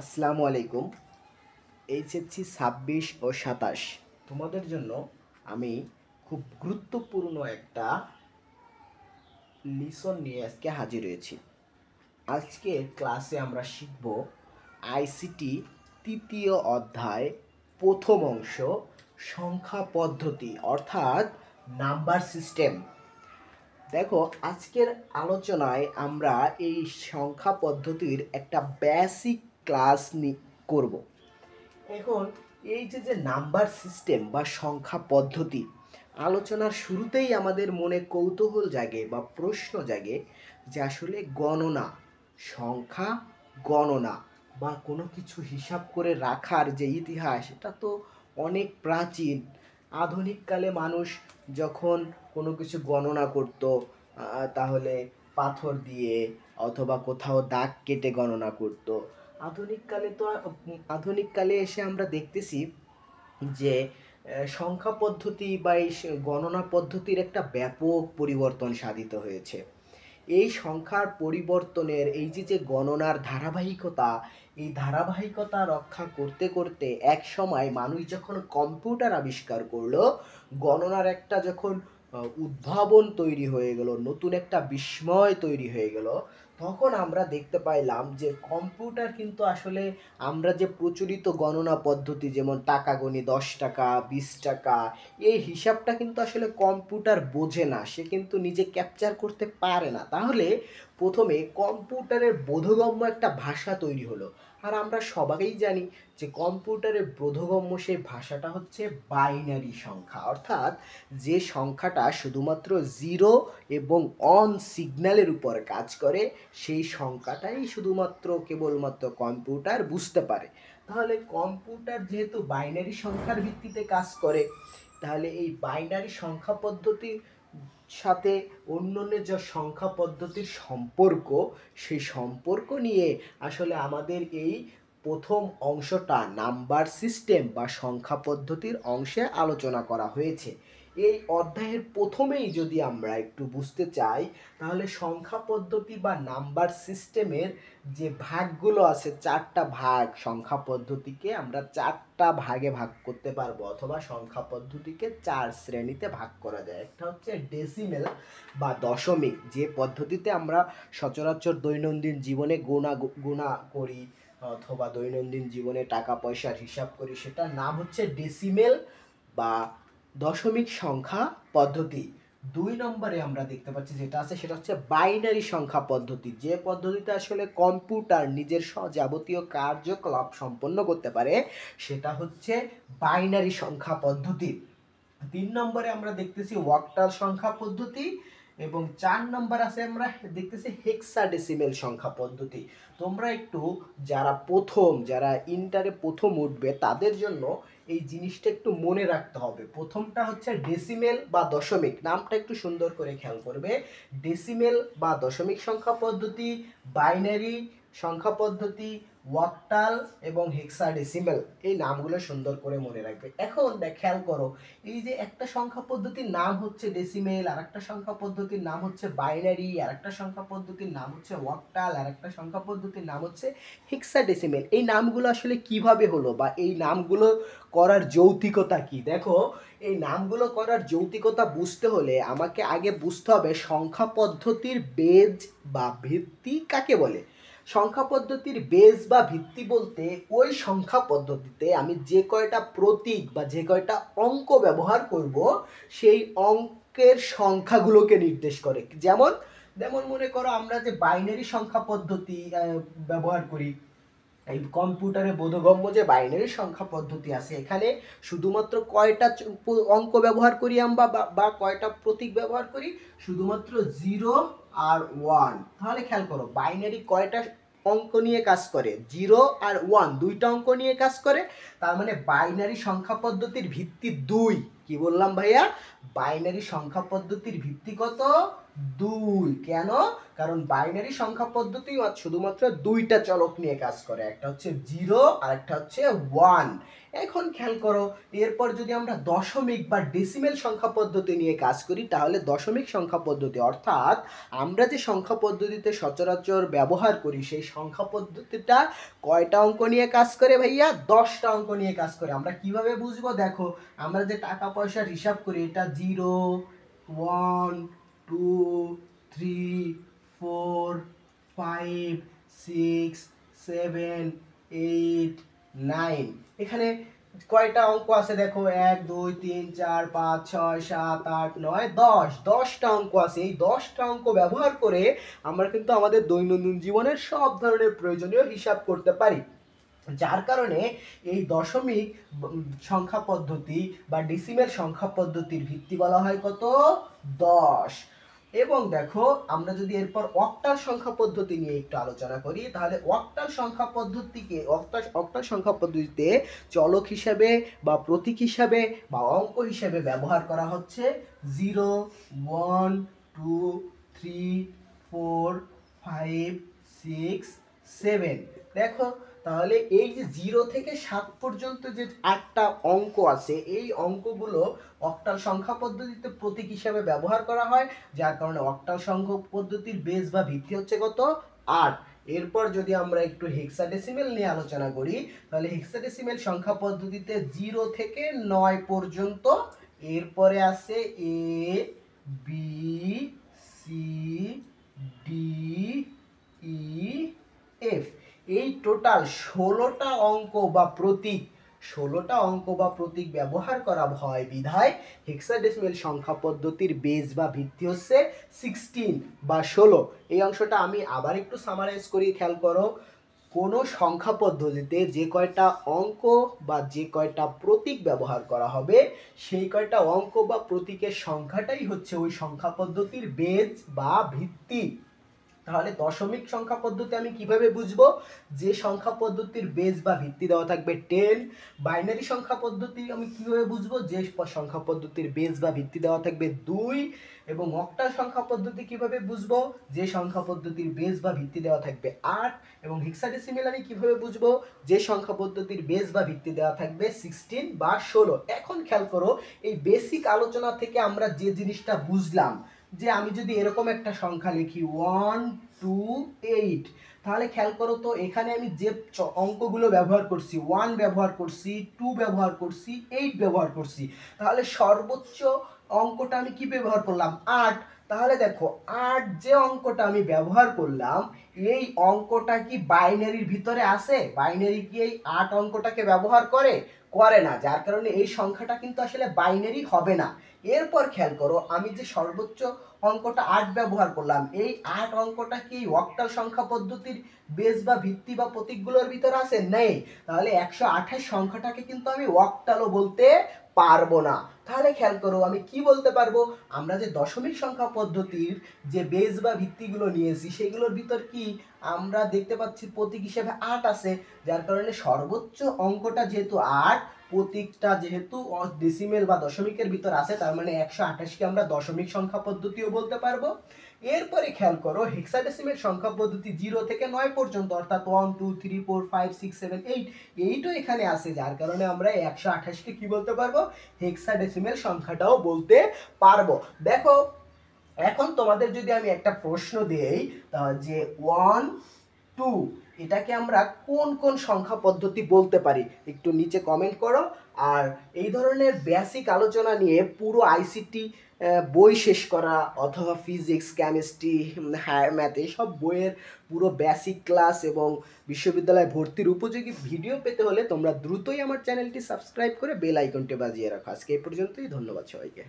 আসসালামু আলাইকুম। এইচএসসি ২৬ ও ২৭ তোমাদের জন্য আমি খুব গুরুত্বপূর্ণ একটা লিসন নিয়ে আজকে হাজির হয়েছি। আজকে ক্লাসে আমরা শিখব আইসিটি তৃতীয় অধ্যায় প্রথম অংশ সংখ্যা পদ্ধতি অর্থাৎ নাম্বার সিস্টেম। দেখো, আজকের আলোচনায় আমরা এই সংখ্যা পদ্ধতির একটা বেসিক ক্লাস করব। এখন এই যে নাম্বার সিস্টেম বা সংখ্যা পদ্ধতি আলোচনার শুরুতেই আমাদের মনে কৌতূহল জাগে বা প্রশ্ন জাগে যে আসলে গণনা, সংখ্যা গণনা বা কোনো কিছু হিসাব করে রাখার যে ইতিহাস, এটা তো অনেক প্রাচীন। আধুনিককালে মানুষ যখন কোনো কিছু গণনা করত, তাহলে পাথর দিয়ে অথবা কোথাও দাগ কেটে গণনা করত। আধুনিককালে এসে আমরা দেখতেছি যে সংখ্যা পদ্ধতি বা এই গণনা পদ্ধতির একটা ব্যাপক পরিবর্তন সাধিত হয়েছে। এই সংখ্যার পরিবর্তনের এই যে গণনার ধারাবাহিকতা, এই ধারাবাহিকতা রক্ষা করতে করতে এক সময় মানুষ যখন কম্পিউটার আবিষ্কার করলো, গণনার একটা যখন উদ্ভাবন তৈরি হয়ে গেল, নতুন একটা বিস্ময় তৈরি হয়ে গেল, তখন আমরা দেখতে পাইলাম যে কম্পিউটার কিন্তু আসলে আমরা যে প্রচলিত গণনা পদ্ধতি যেমন টাকা গণি ১০ টাকা ২০ টাকা, এই হিসাবটা কিন্তু আসলে কম্পিউটার বোঝে না, সে কিন্তু নিজে ক্যাপচার করতে পারে না। তাহলে প্রথমে কম্পিউটারের বোধগম্য একটা ভাষা তৈরি হলো। আর আমরা সবাই জানি যে কম্পিউটারের বোধগম্য সেই ভাষাটা হচ্ছে বাইনারি সংখ্যা, অর্থাৎ যে সংখ্যাটা শুধুমাত্র জিরো এবং অন সিগন্যালের উপর কাজ করে, সেই সংখ্যাটাই শুধুমাত্র কেবলমাত্র কম্পিউটার বুঝতে পারে। তাহলে কম্পিউটার যেহেতু বাইনারি সংখ্যার ভিত্তিতে কাজ করে, তাহলে এই বাইনারি সংখ্যা পদ্ধতির সাথে অন্যান্য যে সংখ্যা পদ্ধতির সম্পর্ক, সেই সম্পর্ক নিয়ে আসলে আমাদের এই প্রথম অংশটা নাম্বার সিস্টেম বা সংখ্যা পদ্ধতির অংশে আলোচনা করা হয়েছে। এই অধ্যায়ের প্রথমেই যদি আমরা একটু বুঝতে চাই, তাহলে সংখ্যা পদ্ধতি বা নাম্বার সিস্টেমের যে ভাগগুলো আছে, চারটা ভাগ, সংখ্যা পদ্ধতিকে আমরা চারটা ভাগে ভাগ করতে পারবো, অথবা সংখ্যা পদ্ধতিকে চার শ্রেণীতে ভাগ করা যায়। একটা হচ্ছে ডেসিমেল বা দশমিক, যে পদ্ধতিতে আমরা সচরাচর দৈনন্দিন জীবনে গোনা করি অথবা দৈনন্দিন জীবনে টাকা পয়সার হিসাব করি, সেটার নাম হচ্ছে ডেসিমেল বা দশমিক সংখ্যা পদ্ধতি। ২ নম্বরে আমরা দেখতে পাচ্ছি যেটা আছে সেটা হচ্ছে বাইনারি সংখ্যা পদ্ধতি, যে পদ্ধতিতে আসলে কম্পিউটার নিজের যাবতীয় কার্যকলাপ সম্পন্ন করতে পারে, সেটা হচ্ছে বাইনারি সংখ্যা পদ্ধতি। ৩ নম্বরে আমরা দেখতেছি অক্টাল সংখ্যা পদ্ধতি এবং ৪ নম্বর আছে আমরা দেখতেছি হেক্সাডেসিমেল সংখ্যা পদ্ধতি। তোমরা একটু যারা ইন্টারে প্রথম উঠবে তাদের জন্য এই জিনিসটা একটু মনে রাখতে হবে। প্রথমটা হচ্ছে ডেসিমেল বা দশমিক, নামটা একটু সুন্দর করে খেয়াল করবে। ডেসিমেল বা দশমিক সংখ্যা পদ্ধতি, বাইনারি সংখ্যা পদ্ধতি, ওয়াক্টাল এবং হেক্সাডেসিমেল, এই নামগুলো সুন্দর করে মনে রাখবে। এখন খেয়াল করো, এই যে একটা সংখ্যা পদ্ধতির নাম হচ্ছে ডেসিমেল, আর একটা সংখ্যা পদ্ধতির নাম হচ্ছে বাইনারি, আর একটা সংখ্যা পদ্ধতির নাম হচ্ছে ওয়াক্টাল, আর একটা সংখ্যা পদ্ধতির নাম হচ্ছে হেক্সাডেসিমেল। এই নামগুলো আসলে কিভাবে হলো বা এই নামগুলো করার যৌক্তিকতা কি? দেখো, এই নামগুলো করার যৌক্তিকতা বুঝতে হলে আমাকে আগে বুঝতে হবে সংখ্যা পদ্ধতির বেজ বা ভিত্তি কাকে বলে। সংখ্যা পদ্ধতির বেজ বা ভিত্তি বলতে ওই সংখ্যা পদ্ধতিতে আমি যে কয়টা প্রতীক বা যে কয়টা অঙ্ক ব্যবহার করব, সেই অঙ্কের সংখ্যাগুলোকে নির্দেশ করে। যেমন যেমন মনে করো আমরা যে বাইনারি সংখ্যা পদ্ধতি ব্যবহার করি, এই কম্পিউটারে বোধগম্য যে বাইনারি সংখ্যা পদ্ধতি আছে, এখানে শুধুমাত্র কয়টা অঙ্ক ব্যবহার করি আমরা বা কয়টা প্রতীক ব্যবহার করি, শুধুমাত্র 0 আর 1। তাহলে খেয়াল করো, বাইনারি কয়টা অঙ্ক নিয়ে কাজ করে? 0 আর 1, দুইটা অঙ্ক নিয়ে কাজ করে। তার মানে বাইনারি সংখ্যা পদ্ধতির ভিত্তি 2, কি বললাম ভাইয়া? বাইনারি সংখ্যা পদ্ধতির ভিত্তি কত? 2। কেন? কারণ বাইনারি সংখ্যা পদ্ধতি শুধুমাত্র দুইটা চলক নিয়ে কাজ করে, একটা হচ্ছে 0 আর একটা হচ্ছে 1। এখন খেয়াল করো, এরপর যদি আমরা দশমিক বা ডেসিমেল সংখ্যা পদ্ধতি নিয়ে কাজ করি, তাহলে দশমিক সংখ্যা পদ্ধতি অর্থাৎ আমরা যে সংখ্যা পদ্ধতিতে সচরাচর ব্যবহার করি সেই সংখ্যা পদ্ধতিটা কয়টা অঙ্ক নিয়ে কাজ করে ভাইয়া? 10টা অঙ্ক নিয়ে কাজ করে। আমরা কিভাবে বুঝবো? দেখো, আমরা যে টাকা পয়সার হিসাব করি, এটা 0, 1, 2, 3, 4, 5, 6, 7, 8, 9। এখানে কয়টা অঙ্ক আছে দেখো? 1, 2, 3, 4, 5, 6, 7, 8, 9, 10। 10টা অঙ্ক আছে। এই 10টা অঙ্ক ব্যবহার করে আমরা কিন্তু আমাদের দৈনন্দিন জীবনের সব ধরনের প্রয়োজনীয় হিসাব করতে পারি। যার কারণে এই দশমিক সংখ্যা পদ্ধতি বা ডেসিমেল সংখ্যা পদ্ধতির ভিত্তি বলা হয় কত? 10। এবং দেখো, আমরা যদি এরপর অক্টাল সংখ্যা পদ্ধতি নিয়ে একটু আলোচনা করি, তাহলে অক্টাল সংখ্যা পদ্ধতিকে অক্টাল সংখ্যা পদ্ধতিতে চলক হিসাবে বা প্রতীক হিসাবে বা অঙ্ক হিসাবে ব্যবহার করা হচ্ছে 0, 1, 2, 3, 4, 5, 6, 7। দেখো, তাহলে এই যে 0 থেকে 7 পর্যন্ত যে 8টা অঙ্ক আছে, এই অঙ্কগুলো অক্টাল সংখ্যা পদ্ধতিতে প্রতীক হিসাবে ব্যবহার করা হয়, যার কারণে অক্টাল সংখ্যা পদ্ধতির বেস বা ভিত্তি হচ্ছে কত? 8। এরপর যদি আমরা একটু হেক্সাডেসিমেল নিয়ে আলোচনা করি, তাহলে হেক্সাডেসিমেল সংখ্যা পদ্ধতিতে 0 থেকে 9 পর্যন্ত, এরপরে আছে এ, বি, সি, ডি, ই, এফ। এই টোটাল 16টা অঙ্ক বা প্রতীক 16টা অঙ্ক বা প্রতীক ব্যবহার করা হয় বিধায় হেক্সাডেসিমেল সংখ্যা পদ্ধতির বেস বা ভিত্তি হচ্ছে 16 বা 16। এই অংশটা আমি আবার একটু সামারাইজ করি, খেয়াল করো। কোনো সংখ্যা পদ্ধতিতে যে কয়টা অঙ্ক বা যে কয়টা প্রতীক ব্যবহার করা হবে, সেই কয়টা অঙ্ক বা প্রতীকের সংখ্যাটাই হচ্ছে ওই সংখ্যা পদ্ধতির বেস বা ভিত্তি। তাহলে দশমিক সংখ্যা পদ্ধতি আমি কিভাবে বুঝবো? যে সংখ্যা পদ্ধতির বেস বা ভিত্তি দেওয়া থাকবে 10। বাইনারি সংখ্যা পদ্ধতি আমি কিভাবে বুঝবো? যে সংখ্যা পদ্ধতির বেস বা ভিত্তি দেওয়া থাকবে 2। এবং অক্টাল সংখ্যা পদ্ধতি কিভাবে বুঝবো? যে সংখ্যা পদ্ধতির বেস বা ভিত্তি দেওয়া থাকবে 8। এবং হেক্সাডেসিমেল আমি কিভাবে বুঝবো? যে সংখ্যা পদ্ধতির বেস বা ভিত্তি দেওয়া থাকবে 16 বা 16। এখন খেয়াল করো, এই বেসিক আলোচনা থেকে আমরা যে জিনিসটা বুঝলাম, যে আমি যদি এরকম একটা সংখ্যা লিখি 1, 2, 8, তাহলে খেয়াল করো তো, এখানে আমি যে অঙ্কগুলো ব্যবহার করছি, 1 ব্যবহার করছি, 2 ব্যবহার করছি, 8 ব্যবহার করছি, তাহলে সর্বোচ্চ অঙ্কটা আমি কি ব্যবহার করলাম? 8। তাহলে দেখো, 8 যে অঙ্কটা আমি ব্যবহার করলাম, এই অঙ্কটা কি বাইনারির ভিতরে আছে? বাইনারি কি এই 8 অঙ্কটাকে ব্যবহার করে? করে না, যার কারণে এই সংখ্যাটা কিন্তু আসলে বাইনারি হবে না। এরপর খেয়াল করো, আমি যে সর্বোচ্চ অঙ্কটা 8 ব্যবহার করলাম, এই 8 অঙ্কটা কি অক্টাল সংখ্যা পদ্ধতির বেস বা ভিত্তি বা প্রতীকগুলোর ভিতরে আছে? নেই। তাহলে 128 সংখ্যাটাকে কিন্তু আমি অক্টালও বলতে পারবো না। তাহলে খেয়াল করো, আমি কি বলতে পারবো? আমরা যে দশমিক সংখ্যা পদ্ধতির যে বেস বা ভিত্তিগুলো নিয়েছি, সেগুলোর ভিতর কি আমরা দেখতে পাচ্ছি প্রতীক হিসেবে 8 আছে, যার কারণে সর্বোচ্চ অঙ্কটা যেহেতু 8, প্রতীকটা যেহেতু ডেসিমেল বা দশমিকের ভিতর আছে, তার মানে 128কে আমরা দশমিক সংখ্যা পদ্ধতিও বলতে পারবো। এরপরে খেয়াল করো, হেক্সাডেসিমেল সংখ্যা পদ্ধতি 0 থেকে 9 পর্যন্ত, অর্থাৎ 1, 2, 3, 4, 5, 6, 7, 8, এইটাও এখানে আছে, যার কারণে আমরা 128কে কি বলতে পারবো? হেক্সাডেসিমেল সংখ্যাটাও বলতে পারবো। দেখো, এখন তোমাদের যদি আমি একটা প্রশ্ন দেই, যে 1, 2 এটাকে আমরা কোন কোন সংখ্যা পদ্ধতি বলতে পারি, একটু নিচে কমেন্ট করো। আর এই ধরনের বেসিক আলোচনা নিয়ে পুরো আইসিটি বই শেষ করা, অথবা ফিজিক্স, কেমিস্ট্রি, হায়ার ম্যাথ, এইসব বইয়ের পুরো বেসিক ক্লাস এবং বিশ্ববিদ্যালয়ে ভর্তির উপযোগী ভিডিও পেতে হলে তোমরা দ্রুতই আমার চ্যানেলটি সাবস্ক্রাইব করে বেল আইকনটি বাজিয়ে রাখো। আজকে এই পর্যন্তই, ধন্যবাদ সবাইকে।